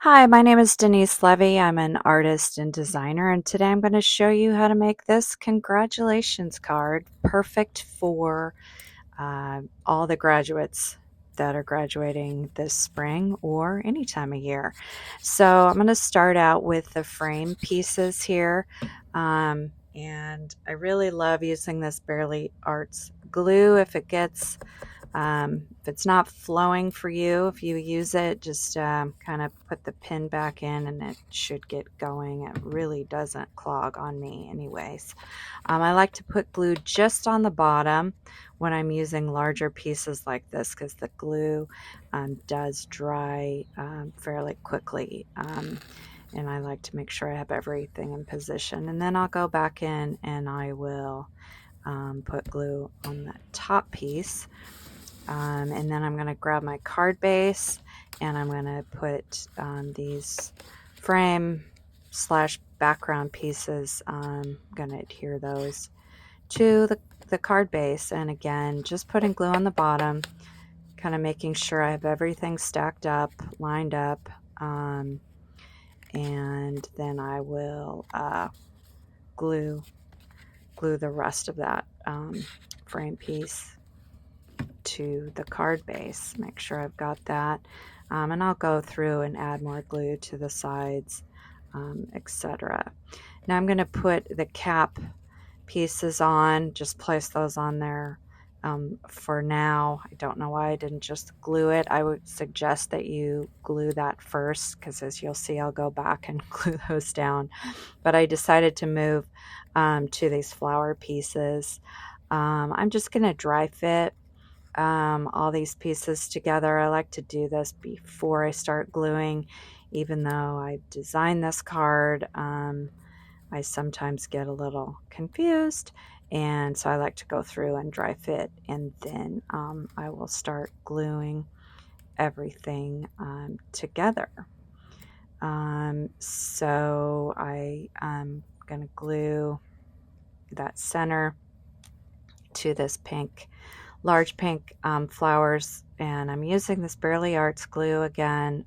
Hi, my name is Denise Levy. I'm an artist and designer, and today I'm going to show you how to make this congratulations card perfect for all the graduates that are graduating this spring or any time of year. So I'm going to start out with the frame pieces here. And I really love using this Barely Arts glue. If it's not flowing for you, if you use it, just kind of put the pin back in and it should get going. It really doesn't clog on me anyways. I like to put glue just on the bottom when I'm using larger pieces like this because the glue does dry fairly quickly. And I like to make sure I have everything in position. And then I'll go back in and I will put glue on the top piece. And then I'm going to grab my card base and I'm going to put these frame slash background pieces. I'm going to adhere those to the card base, and again just putting glue on the bottom, kind of making sure I have everything stacked up, lined up, and then I will glue the rest of that frame piece to the card base. Make sure I've got that, and I'll go through and add more glue to the sides, etc. Now I'm going to put the cap pieces on, just place those on there for now. I don't know why I didn't just glue it. I would suggest that you glue that first because, as you'll see, I'll go back and glue those down. But I decided to move to these flower pieces. I'm just going to dry fit all these pieces together. I like to do this before I start gluing, even though I designed this card. I sometimes get a little confused, and so I like to go through and dry fit, and then I will start gluing everything together. So I'm going to glue that center to this large pink flowers, and I'm using this Barely Arts glue again.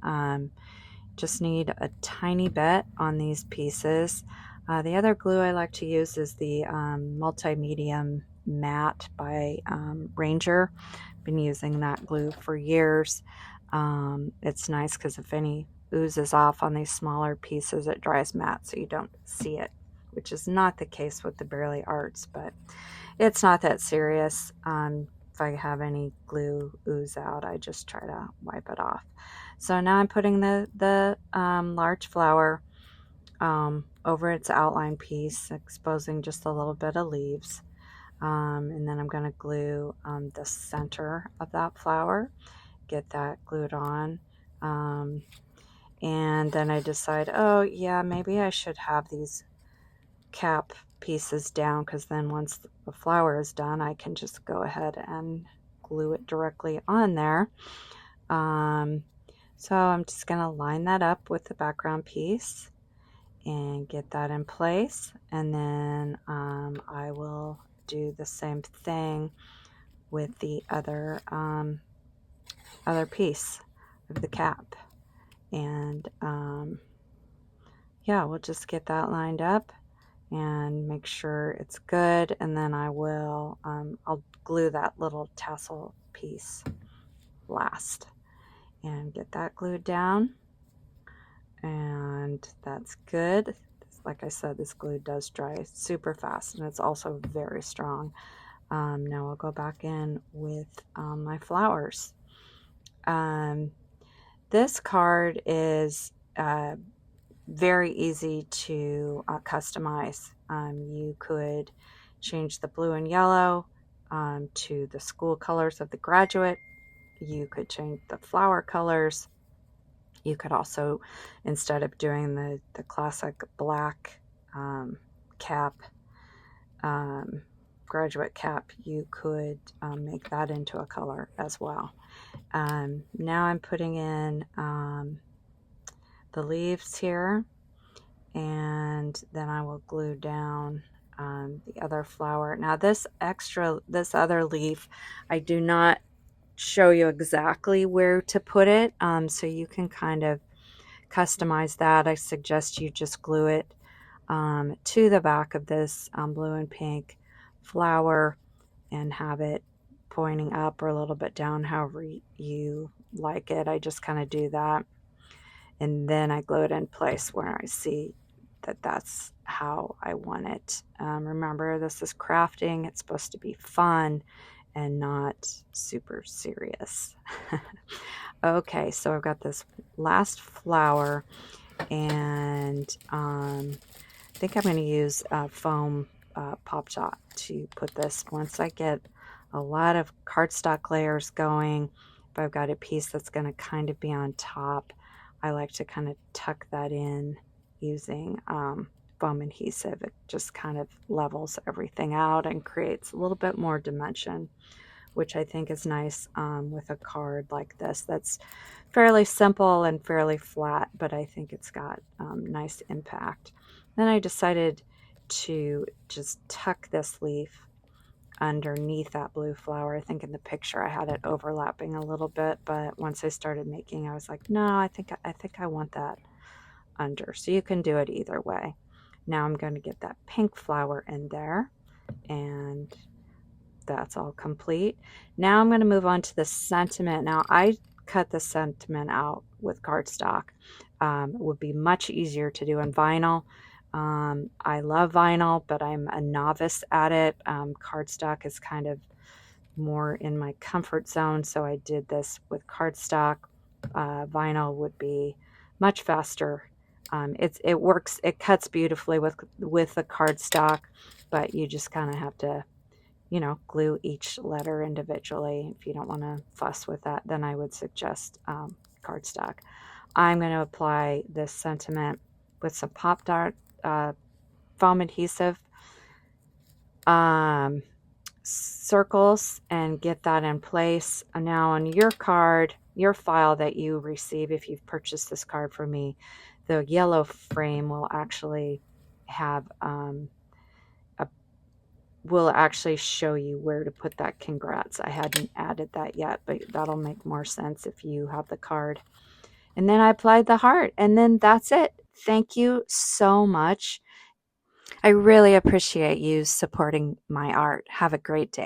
Just need a tiny bit on these pieces. The other glue I like to use is the multi-medium matte by Ranger. Been using that glue for years. It's nice because if any oozes off on these smaller pieces, it dries matte so you don't see it, which is not the case with the Barely Arts, but it's not that serious. If I have any glue ooze out, I just try to wipe it off. So now I'm putting the large flower over its outline piece, exposing just a little bit of leaves. And then I'm going to glue the center of that flower, get that glued on. And then I decide, oh yeah, maybe I should have these cap pieces down, because then once the flower is done, I can just go ahead and glue it directly on there. So I'm just going to line that up with the background piece and get that in place, and then I will do the same thing with the other piece of the cap, and yeah, we'll just get that lined up and make sure it's good, and then I'll glue that little tassel piece last and get that glued down, and that's good. Like I said, this glue does dry super fast, and it's also very strong. Now I'll go back in with my flowers. This card is very easy to customize. You could change the blue and yellow to the school colors of the graduate. You could change the flower colors. You could also, instead of doing the classic black cap, graduate cap, you could make that into a color as well. Now I'm putting in the leaves here, and then I will glue down the other flower. Now this other leaf, I do not show you exactly where to put it, so you can kind of customize that, I suggest you just glue it to the back of this blue and pink flower and have it pointing up or a little bit down, however you like it. I just kind of do that, and then I glue it in place where I see that that's how I want it. Remember, this is crafting. It's supposed to be fun and not super serious. Okay, so I've got this last flower, and I think I'm going to use foam pop dot to put this. Once I get a lot of cardstock layers going, if I've got a piece that's going to kind of be on top, I like to kind of tuck that in using foam adhesive. It just kind of levels everything out and creates a little bit more dimension, which I think is nice with a card like this that's fairly simple and fairly flat, but I think it's got nice impact. Then I decided to just tuck this leaf underneath that blue flower. I think in the picture I had it overlapping a little bit, but once I started making, I was like, no, I think I want that under. So you can do it either way. Now I'm going to get that pink flower in there, and that's all complete. Now I'm going to move on to the sentiment. Now I cut the sentiment out with cardstock. It would be much easier to do in vinyl. I love vinyl, but I'm a novice at it. Cardstock is kind of more in my comfort zone, so I did this with cardstock. Vinyl would be much faster. It works. It cuts beautifully with the cardstock, but you just kind of have to, glue each letter individually. If you don't want to fuss with that, then I would suggest cardstock. I'm going to apply this sentiment with some Pop Dart foam adhesive circles and get that in place. Now on your card, your file that you receive, if you've purchased this card from me, the yellow frame will actually have will actually show you where to put that congrats. I hadn't added that yet, but that'll make more sense if you have the card. And then I applied the heart, and then that's it. Thank you so much. I really appreciate you supporting my art. Have a great day.